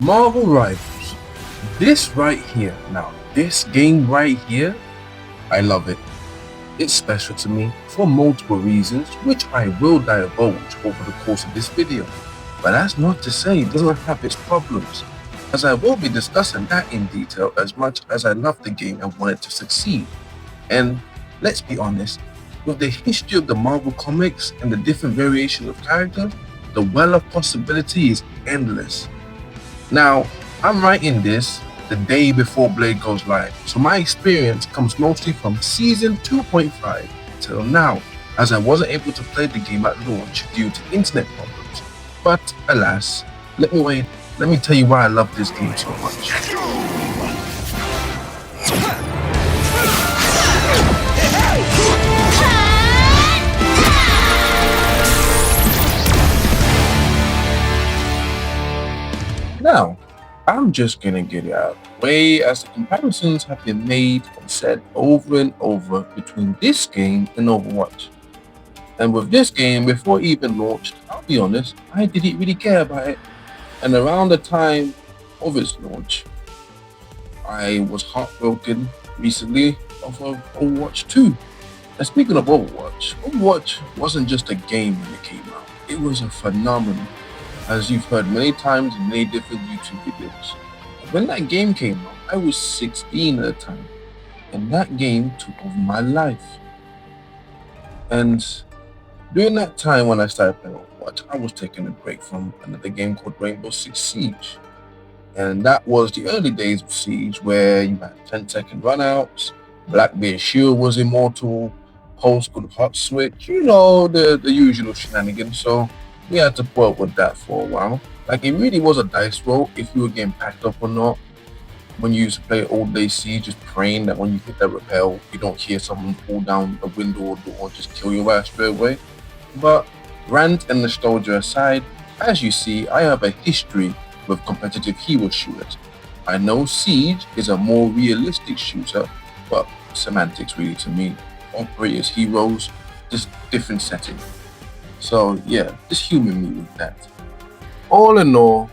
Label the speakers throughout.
Speaker 1: Marvel Rivals. This right here, now, this game right here, I love it. It's special to me for multiple reasons, which I will divulge over the course of this video. But that's not to say it doesn't have its problems, as I will be discussing that in detail as much as I love the game and want it to succeed. And let's be honest, with the history of the Marvel comics and the different variations of characters, the well of possibility is endless. Now, I'm writing this the day before Blade goes live, so my experience comes mostly from season 2.5 till now, as I wasn't able to play the game at launch due to internet problems. But alas, let me tell you why I love this game so much. Now, I'm just gonna get it out of the way, as the comparisons have been made and said over and over between this game and Overwatch. And with this game, before it even launched, I'll be honest, I didn't really care about it. And around the time of its launch, I was heartbroken recently of Overwatch 2. And speaking of Overwatch, Overwatch wasn't just a game when it came out, it was a phenomenon, as you've heard many times in many different YouTube videos. When that game came out, I was 16 at the time, and that game took over my life. And during that time when I started playing Overwatch, I was taking a break from another game called Rainbow Six Siege. And that was the early days of Siege, where you had 10-second runouts, Blackbeard Shield was immortal, Pulse could hot switch, the usual shenanigans. So we had to put up with that for a while. Like, it really was a dice roll if you were getting packed up or not. When you used to play Old Day Siege, just praying that when you hit that rappel, you don't hear someone pull down a window or door and just kill your ass straight away. But rant and nostalgia aside, as you see, I have a history with competitive hero shooters. I know Siege is a more realistic shooter, but semantics really to me. Operate as heroes, just different setting. So yeah, just humor me with that. All in all,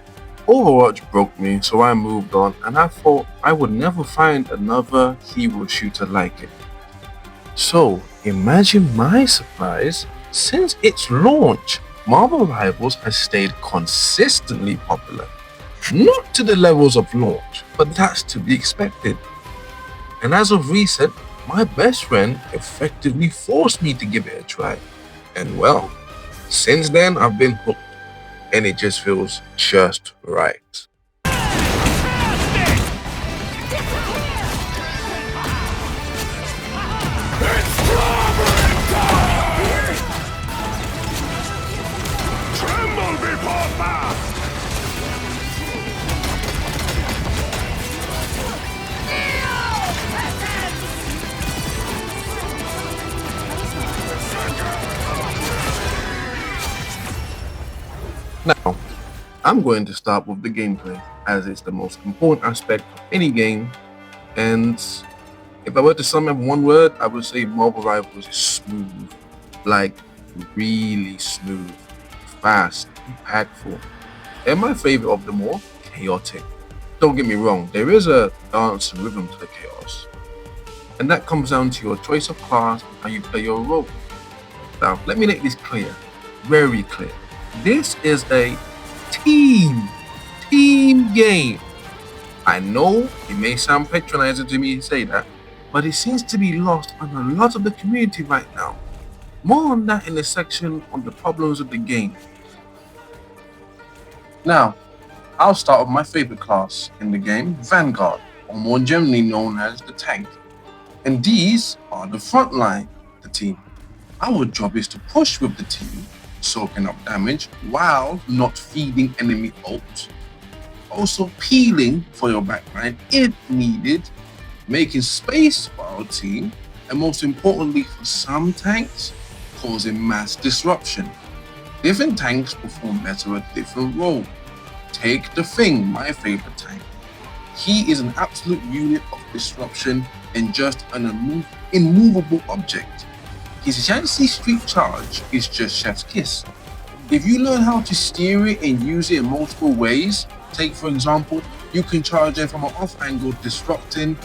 Speaker 1: Overwatch broke me, so I moved on, and I thought I would never find another hero shooter like it. So imagine my surprise, since its launch, Marvel Rivals has stayed consistently popular. Not to the levels of launch, but that's to be expected. And as of recent, my best friend effectively forced me to give it a try. And well, since then I've been hooked, and it just feels just right.
Speaker 2: Tremble before fire!
Speaker 1: Now, I'm going to start with the gameplay, as it's the most important aspect of any game. And if I were to sum up one word, I would say Marvel Rivals is smooth. Like, really smooth, fast, impactful. And my favorite of them all, chaotic. Don't get me wrong, there is a dance and rhythm to the chaos. And that comes down to your choice of class and how you play your role. Now, let me make this clear, very clear. This is a team game. I know it may sound patronizing to me to say that, but it seems to be lost on a lot of the community right now. More on that in the section on the problems of the game. Now, I'll start with my favorite class in the game, Vanguard, or more generally known as the tank. And these are the front line, the team. Our job is to push with the team, soaking up damage while not feeding enemy ults. Also peeling for your backline if needed, making space for our team, and most importantly for some tanks, causing mass disruption. Different tanks perform better at different roles. Take the Thing, my favorite tank. He is an absolute unit of disruption and just an immovable object. His Shanxi Street Charge is just chef's kiss. If you learn how to steer it and use it in multiple ways, Take, for example, you can charge in from an off angle, disrupting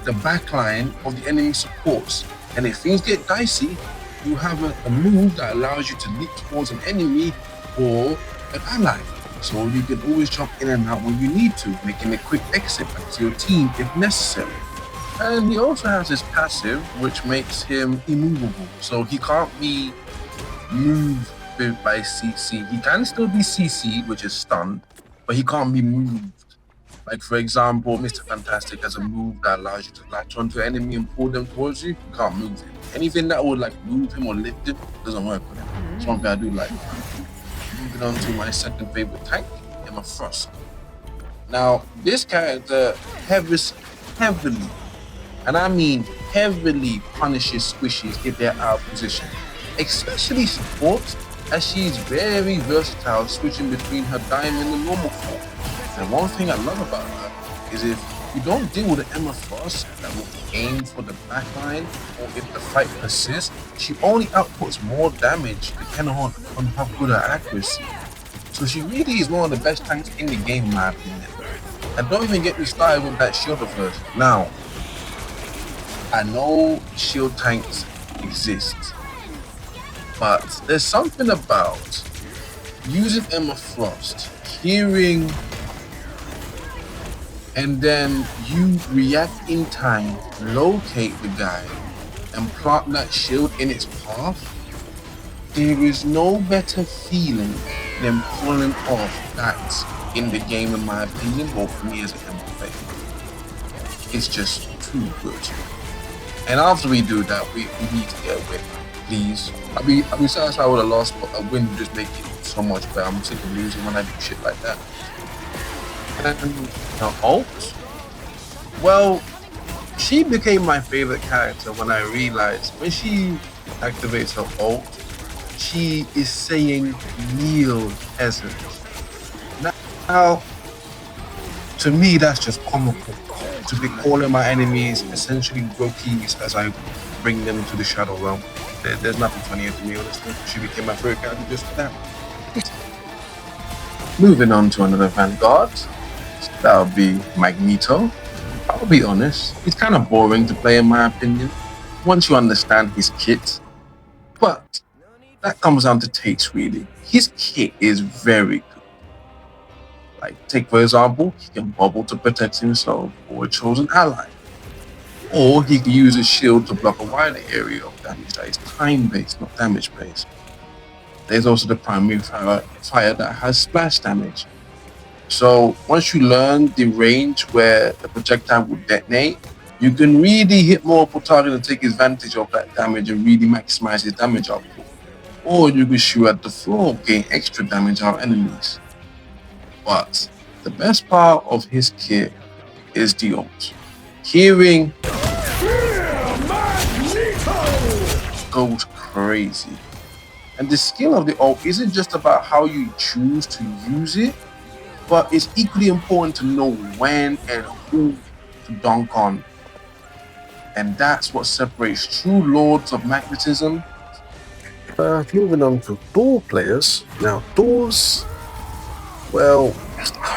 Speaker 1: the backline of the enemy supports. And if things get dicey, you have a move that allows you to leap towards an enemy or an ally. So you can always jump in and out when you need to, making a quick exit back to your team if necessary. And he also has his passive, which makes him immovable. So he can't be moved by CC. He can still be CC, which is stunned, but he can't be moved. Like, for example, Mr. Fantastic has a move that allows you to latch onto an enemy and pull them towards you. You can't move him. Anything that would like move him or lift him doesn't work with him. It's one thing I do like. Moving on to my second favorite tank, Emma Frost. Now, this character heavily, and I mean heavily, punishes squishies if they're out of position, especially supports, as she's very versatile, switching between her diamond and normal form. And one thing I love about her is if you don't deal with the Emma Frost that will aim for the backline, or if the fight persists, she only outputs more damage depending on how good her accuracy. So she really is one of the best tanks in the game, in my opinion. And don't even get me started with that shield of hers. Now, I know shield tanks exist, but there's something about using Emma Frost, hearing, and then you react in time, locate the guy, and plant that shield in its path. There is no better feeling than pulling off that in the game, in my opinion, or for me as an Emma player. It's just too good. And after we do that, we need to get a win, please. I'll be satisfied with a loss, but a win would just make it so much better. I'm sick of losing when I do shit like that. And her ult, well, she became my favorite character when I realized when she activates her ult, she is saying kneel peasant. Now, to me, that's just comical. To be calling my enemies essentially brokies as I bring them to the Shadow Realm. There's nothing funnier to me, honestly. She became my favorite character just for that. Moving on to another Vanguard. That'll be Magneto. I'll be honest, he's kind of boring to play in my opinion, once you understand his kit. But that comes down to taste, really. His kit is very good. Like, take for example, he can bubble to protect himself or a chosen ally. Or he can use his shield to block a wider area of damage that is time-based, not damage-based. There's also the primary fire that has splash damage. So once you learn the range where the projectile will detonate, you can really hit multiple targets and take advantage of that damage and really maximize his damage output. Or you can shoot at the floor, gain extra damage on enemies. But the best part of his kit is the ult. Hearing goes crazy. And the skill of the ult isn't just about how you choose to use it, but it's equally important to know when and who to dunk on. And that's what separates true lords of magnetism. Moving on to Thor players. Now, Thor's, well,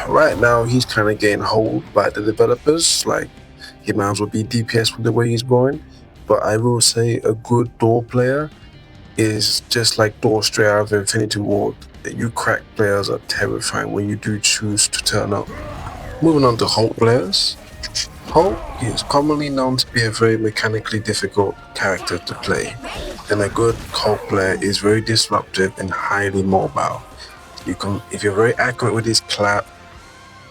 Speaker 1: right now he's kind of getting hold by the developers. Like, he might as well be DPS with the way he's going. But I will say a good Thor player is just like Thor straight out of Infinity Ward. You crack players are terrifying when you do choose to turn up. Moving on to Hulk players. Hulk is commonly known to be a very mechanically difficult character to play. And a good Hulk player is very disruptive and highly mobile. If you're very accurate with his clap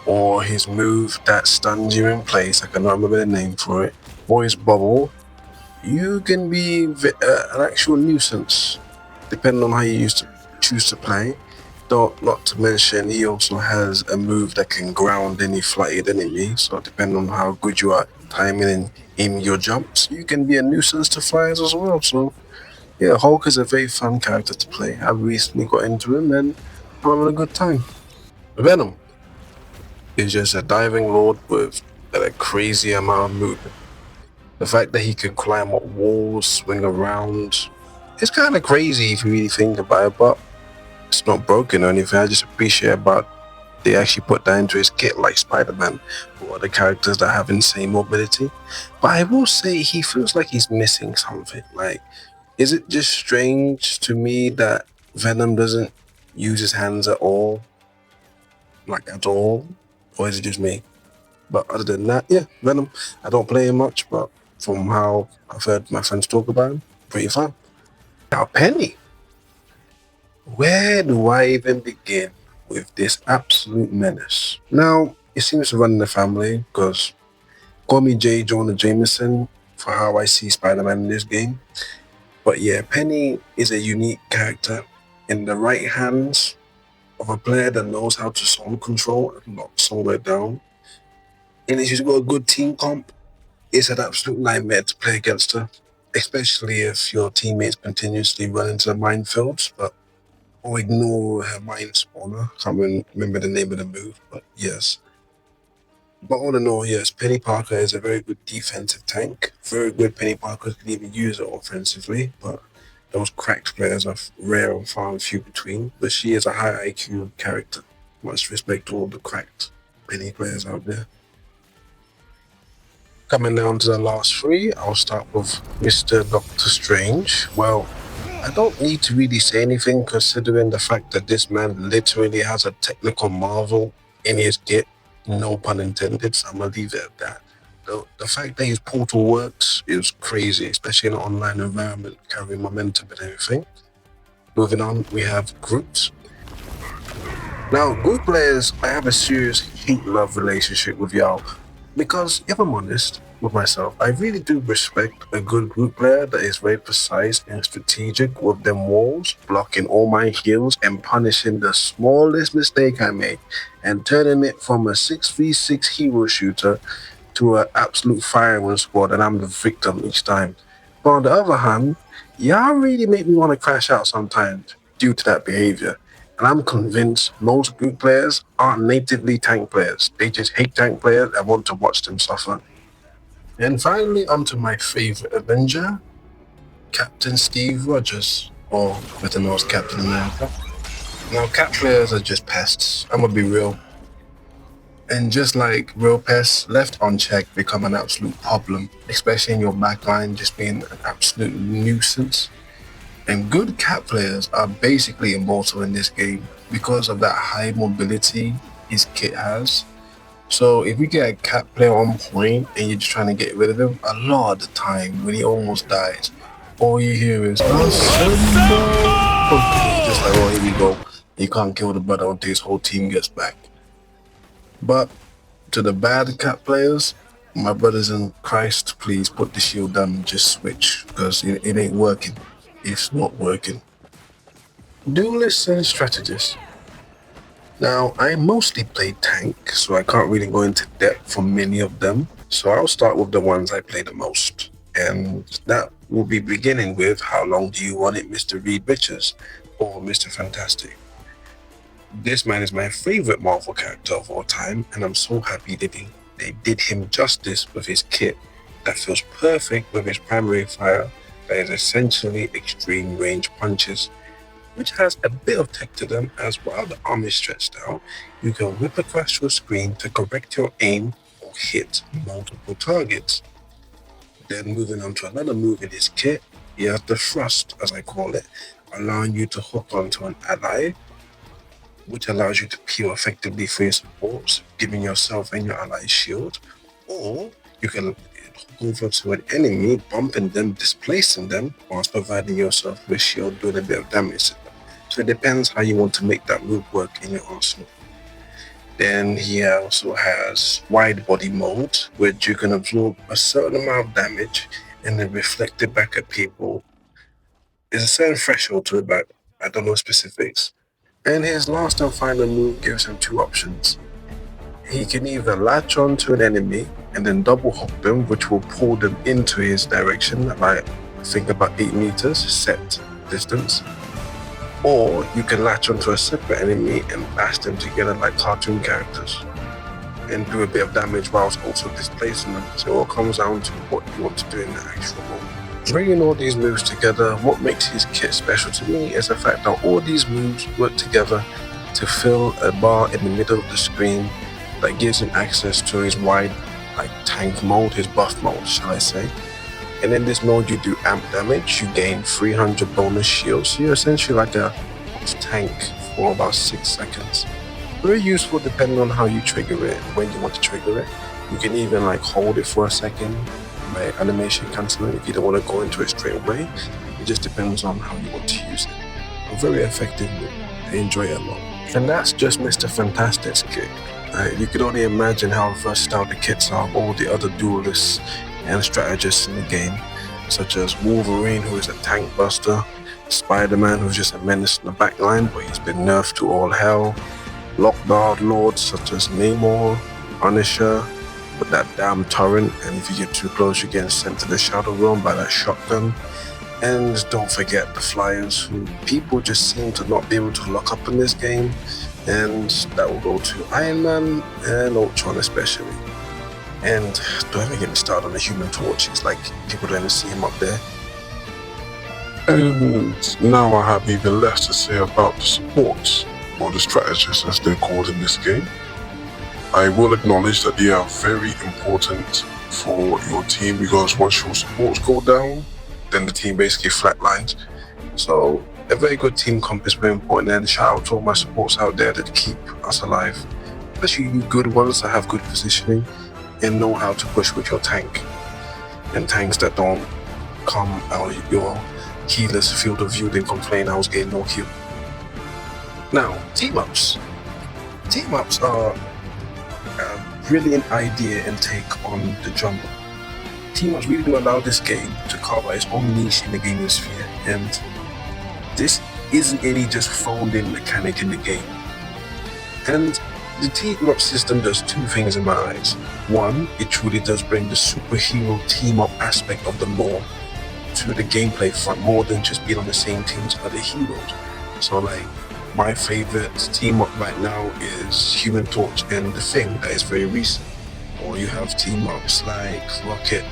Speaker 1: or his move that stuns you in place, I cannot remember the name for it, or his bubble, you can be an actual nuisance, depending on how you choose to play. Not to mention, he also has a move that can ground any flighted enemy, so depending on how good you are at timing and aiming your jumps, you can be a nuisance to flyers as well. So yeah, Hulk is a very fun character to play. I recently got into him and I'm having a good time. Venom is just a diving lord with a crazy amount of movement. The fact that he can climb up walls, swing around, it's kind of crazy if you really think about it, but it's not broken or anything. I just appreciate about
Speaker 2: they actually put that into his kit, like Spider-Man or other characters that have insane mobility. But I will say he feels like he's missing something. Like, is it just strange to me that Venom doesn't use his hands at all? Like, at all? Or is it just me? But other than that, yeah, Venom. I don't play him much, but from how I've heard my friends talk about him, pretty fun. Now, Penny. Where do I even begin with this absolute menace? Now, it seems to run in the family because call me J. Jonah Jameson for how I see Spider Man in this game. But yeah, Penny is a unique character in the right hands of a player that knows how to soul control and lock somewhere down. And if you've got a good team comp, it's an absolute nightmare to play against her, especially if your teammates continuously run into the minefields. But or ignore her mind spawner. Can't remember the name of the move, but yes. But all in all, yes, Penny Parker is a very good defensive tank. Very good Penny Parker can even use it offensively, but those cracked players are rare and far and few between. But she is a high IQ character. Much respect to all the cracked Penny players out there. Coming down to the last three, I'll start with Mr. Doctor Strange. Well, I don't need to really say anything considering the fact that this man literally has a technical marvel in his kit. No pun intended, so I'm gonna leave it at that. The fact that his portal works is crazy, especially in an online environment, carrying momentum and everything. Moving on, we have Groot. Now, Groot players, I have a serious hate-love relationship with y'all. Because if I'm honest with myself, I really do respect a good Groot player that is very precise and strategic with them walls, blocking all my heals and punishing the smallest mistake I make, and turning it from a 6v6 hero shooter to an absolute firing squad, and I'm the victim each time. But on the other hand, y'all really make me want to crash out sometimes due to that behavior. And I'm convinced most good players aren't natively tank players. They just hate tank players and want to watch them suffer. And finally, onto my favorite Avenger, Captain Steve Rogers, or better known as Captain America. Now, Cap players are just pests. I'm gonna be real. And just like real pests, left unchecked become an absolute problem, especially in your backline just being an absolute nuisance. And good Cap players are basically immortal in this game because of that high mobility his kit has. So if you get a Cap player on point and you're just trying to get rid of him, a lot of the time when he almost dies, all you hear is "Assemble!" Just like, oh, here we go. You can't kill the brother until his whole team gets back. But to the bad Cap players, my brothers in Christ, please put the shield down and just switch because it ain't working. It's not working. Duelists and strategists. Now, I mostly play tank, so I can't really go into depth for many of them. So I'll start with the ones I play the most. And that will be beginning with How Long Do You Want It, Mr. Reed Richards, or Mr. Fantastic. This man is my favorite Marvel character of all time, and I'm so happy they did him justice with his kit that feels perfect with his primary fire that is essentially extreme range punches, which has a bit of tech to them as while the arm is stretched out, you can whip across your screen to correct your aim or hit multiple targets. Then moving on to another move in his kit, he has the thrust, as I call it, allowing you to hook onto an ally, which allows you to peel effectively for your supports, giving yourself and your allies shield, or you can hook over to an enemy, bumping them, displacing them, whilst providing yourself with shield, doing a bit of damage to them. So it depends how you want to make that move work in your arsenal. Then he also has wide body mode, which you can absorb a certain amount of damage and then reflect it back at people. There's a certain threshold to it, but I don't know specifics. And his last and final move gives him two options. He can either latch on to an enemy and then double hook them, which will pull them into his direction, like I think about 8 meters set distance. Or you can latch onto a separate enemy and bash them together like cartoon characters and do a bit of damage whilst also displacing them. So it all comes down to what you want to do in the actual moment. Bringing all these moves together, what makes his kit special to me is the fact that all these moves work together to fill a bar in the middle of the screen that gives him access to his wide tank mode, his buff mode, shall I say. And in this mode, you do amp damage, you gain 300 bonus shields. So you're essentially like a tank for about 6 seconds. Very useful depending on how you trigger it, when you want to trigger it. You can even hold it for a second by animation cancelling if you don't want to go into it straight away. It just depends on how you want to use it. But very effective. I enjoy it a lot. And that's just Mr. Fantastic's kit. You could only imagine how versatile the kits are of all the other duelists and strategists in the game, such as Wolverine, who is a tank buster, Spider-Man, who's just a menace in the backline, but he's been nerfed to all hell, Lockguard lords such as Namor, Punisher, with that damn torrent, and if you get too close you get sent to the Shadow Realm by that shotgun. And don't forget the flyers, who people just seem to not be able to lock up in this game, and that will go to Iron Man and Ultron especially. And don't ever get me started on the Human Torch. It's like people don't even see him up there.
Speaker 3: And now I have even less to say about the supports, or the strategists as they're called in this game. I will acknowledge that they are very important for your team, because once your supports go down, then the team basically flatlines. So a very good team comp is very important, and shout out to all my supports out there that keep us alive, especially you good ones that have good positioning and know how to push with your tank, and tanks that don't come out of your healer's field of view then complain I was getting no heal. Now, team-ups. Team-ups are a brilliant idea and take on the jungle. Team-ups really do allow this game to cover its own niche in the gaming sphere, and this isn't any just phoned-in mechanic in the game. And the team-up system does two things in my eyes. One, it truly does bring the superhero team-up aspect of the lore to the gameplay front, more than just being on the same team as other heroes. So my favorite team-up right now is Human Torch and The Thing, that is very recent. Or you have team-ups like Rocket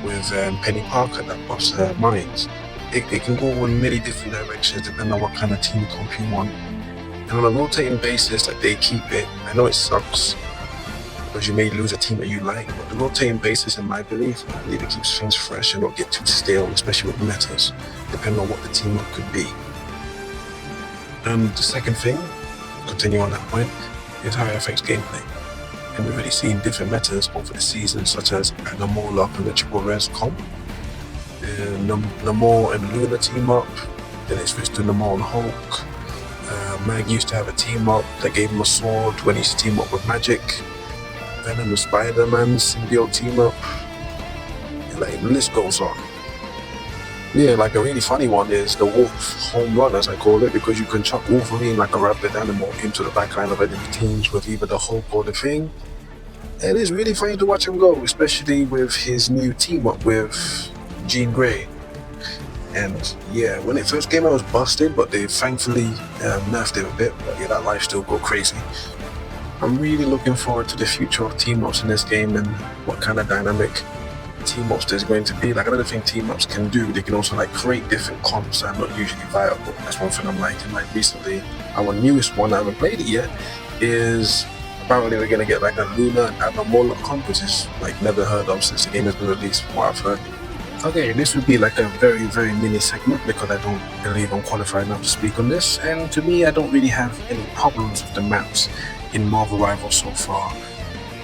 Speaker 3: with Penny Parker that buffs her mines. It can go in many different directions depending on what kind of team comp you want. And on a rotating basis that they keep it, I know it sucks because you may lose a team that you like, but the rotating basis, in my belief, I believe it keeps things fresh and not get too stale, especially with metas, depending on what the team up could be. And the second thing, continue on that point, is how it affects gameplay. And we've already seen different metas over the season, such as Namor and the Triple Res comp, Namor and Luna team up, then it switched to Namor and Hulk. Mag used to have a team up that gave him a sword when he used to team up with Magic. Venom and Spider-Man symbiote team up. And the list goes on. Yeah, a really funny one is the Wolf home run, as I call it, because you can chuck Wolverine like a rabid animal into the backline of enemy teams with either the Hulk or the Thing. And it's really funny to watch him go, especially with his new team up with Jean Grey. And yeah, when it first came out, it was busted, but they thankfully nerfed it a bit. But yeah, that life still go crazy. I'm really looking forward to the future of team-ups in this game and what kind of dynamic team-ups there's going to be. Another thing team-ups can do, they can also create different comps that are not usually viable. That's one thing I'm liking. Recently, our newest one, I haven't played it yet, is apparently we're gonna get a Luna and Admiral Morlock comp, which is never heard of since the game has been released, from what I've heard. Okay, this would be a very, very mini segment because I don't believe I'm qualified enough to speak on this, and to me, I don't really have any problems with the maps in Marvel Rivals so far.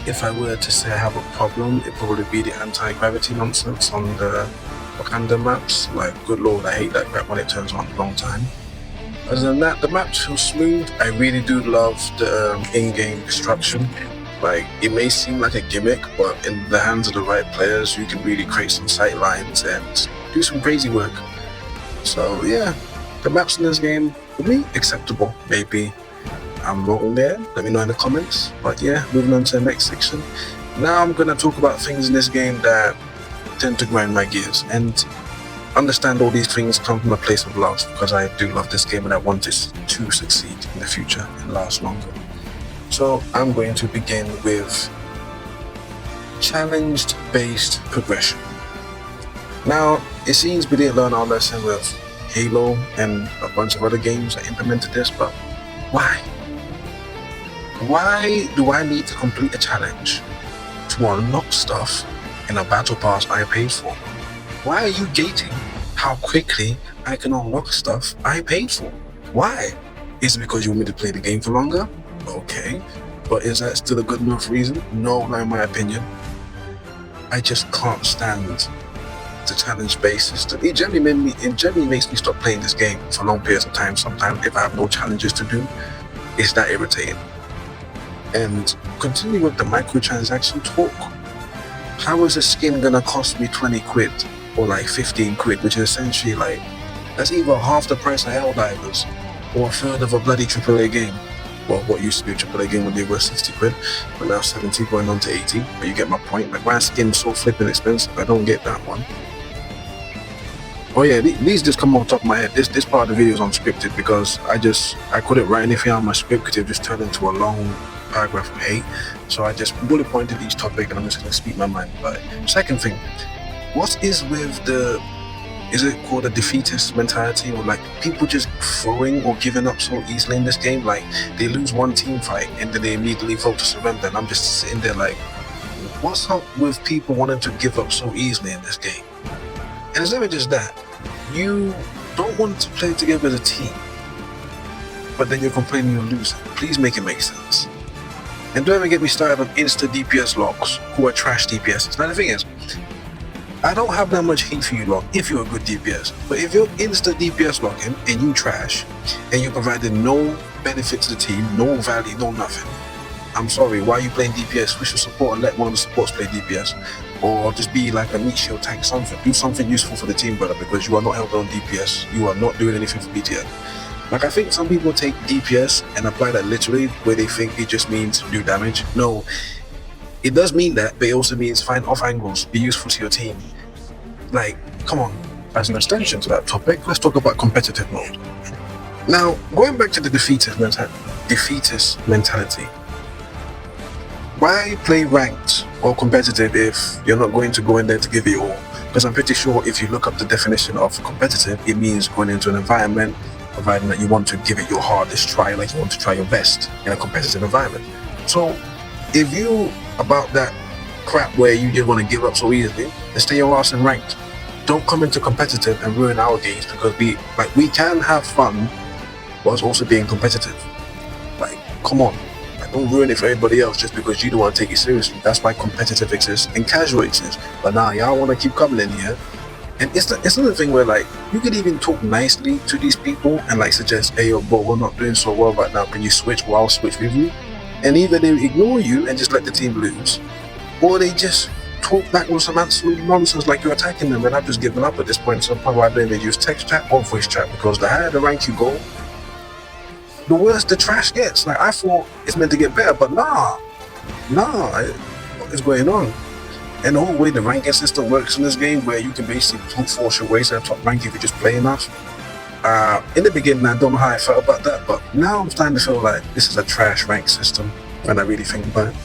Speaker 3: If I were to say I have a problem, it'd probably be the anti-gravity nonsense on the Wakanda maps. Good lord, I hate that crap when it turns on a long time. Other than that, the maps feel smooth. I really do love the in-game destruction. It may seem like a gimmick, but in the hands of the right players, you can really create some sight lines and do some crazy work. So yeah, the maps in this game, for me, acceptable. Maybe I'm wrong there, let me know in the comments. But yeah, moving on to the next section. Now I'm gonna talk about things in this game that tend to grind my gears, and understand all these things come from a place of love, because I do love this game and I want it to succeed in the future and last longer. So I'm going to begin with challenge-based progression. Now, it seems we didn't learn our lesson with Halo and a bunch of other games that implemented this, but why?
Speaker 2: Why do I need to complete a challenge to unlock stuff in a battle pass I paid for? Why are you gating how quickly I can unlock stuff I paid for? Why? Is it because you want me to play the game for longer? Okay. But is that still a good enough reason? No, not in my opinion. I just can't stand the challenge-based system. It generally makes me stop playing this game for long periods of time. Sometimes if I have no challenges to do, it's that irritating. And continue with the microtransaction talk. How is a skin gonna cost me 20 quid or like 15 quid, which is essentially like, that's either half the price of Helldivers or a third of a bloody AAA game. Well, what used to be a AAA game when they were 60 quid, but now 70 going on to 80. But you get my point. Like, why is skin so flipping expensive? I don't get that one. Oh yeah, these just come off the top of my head. This part of the video is unscripted because I couldn't write anything on my script because it just turned into a long paragraph of hate. So I just bullet pointed each topic and I'm just gonna speak my mind about it. Second thing, what is with is it called a defeatist mentality, or like people just throwing or giving up so easily in this game? Like they lose one team fight and then they immediately vote to surrender, and I'm just sitting there like, what's up with people wanting to give up so easily in this game? And it's never just that. You don't want to play together as a team, but then you're complaining you're losing. Please make it make sense. And don't even get me started on insta DPS logs who are trash DPSs. Now the thing is, I don't have that much hate for you lot if you're a good DPS, but if you're insta DPS logging and you trash and you're providing no benefit to the team, no value, no nothing, I'm sorry, why are you playing DPS? Switch to support and let one of the supports play DPS, or just be like a meat shield tank, something. Do something useful for the team, brother, because you are not helping on DPS. You are not doing anything for BTN. Like, I think some people take DPS and apply that literally where they think it just means do damage. No, it does mean that, but it also means find off angles, be useful to your team. Like, come on. As an extension to that topic, let's talk about competitive mode. Now, going back to the defeatist mentality. Why play ranked or competitive if you're not going to go in there to give it all? Because I'm pretty sure if you look up the definition of competitive, it means going into an environment, providing that you want to give it your hardest try, like you want to try your best in a competitive environment. So if you about that crap where you just want to give up so easily, then stay your ass in ranked. Don't come into competitive and ruin our games, because we can have fun whilst also being competitive. Like, come on. Don't ruin it for everybody else just because you don't want to take it seriously. That's why competitive exists and casual exists. But now y'all want to keep coming in here. And it's another thing where, like, you could even talk nicely to these people and like suggest, hey yo bro, we're not doing so well right now, can you switch, or I'll switch with you? And either they ignore you and just let the team lose, or they just talk back with some absolute nonsense like you're attacking them. And I've just given up at this point. So why don't they use text chat or voice chat? Because the higher the rank you go, the worse the trash gets. Like, I thought it's meant to get better, but nah, what is going on? And the whole way the ranking system works in this game, where you can basically brute force your way to the top rank if you just play enough. In the beginning, I don't know how I felt about that, but now I'm starting to feel like this is a trash rank system when I really think about it.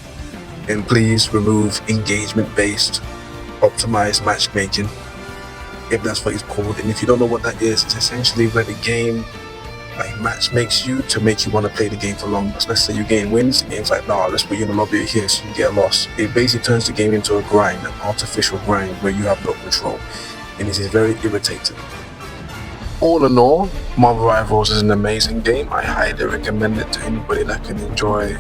Speaker 2: And please remove engagement-based, optimized matchmaking, if that's what it's called. And if you don't know what that is, it's essentially where the game like match makes you to make you want to play the game for longer. So let's say you gain wins, the game's like, nah, let's put you in the lobby here so you get a loss. It basically turns the game into a grind, an artificial grind where you have no control, and it is very irritating. All in all, Marvel Rivals is an amazing game. I highly recommend it to anybody that can enjoy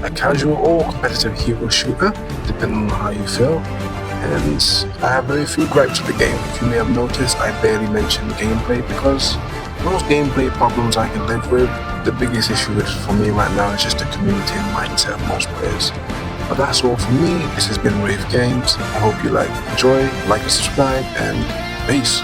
Speaker 2: a casual or competitive hero shooter, depending on how you feel. And I have very few gripes with the game. If you may have noticed, I barely mentioned gameplay because most gameplay problems I can live with. The biggest issue for me right now is just the community and mindset of most players. But that's all from me. This has been Rave Games. I hope you enjoy, like and subscribe, and peace.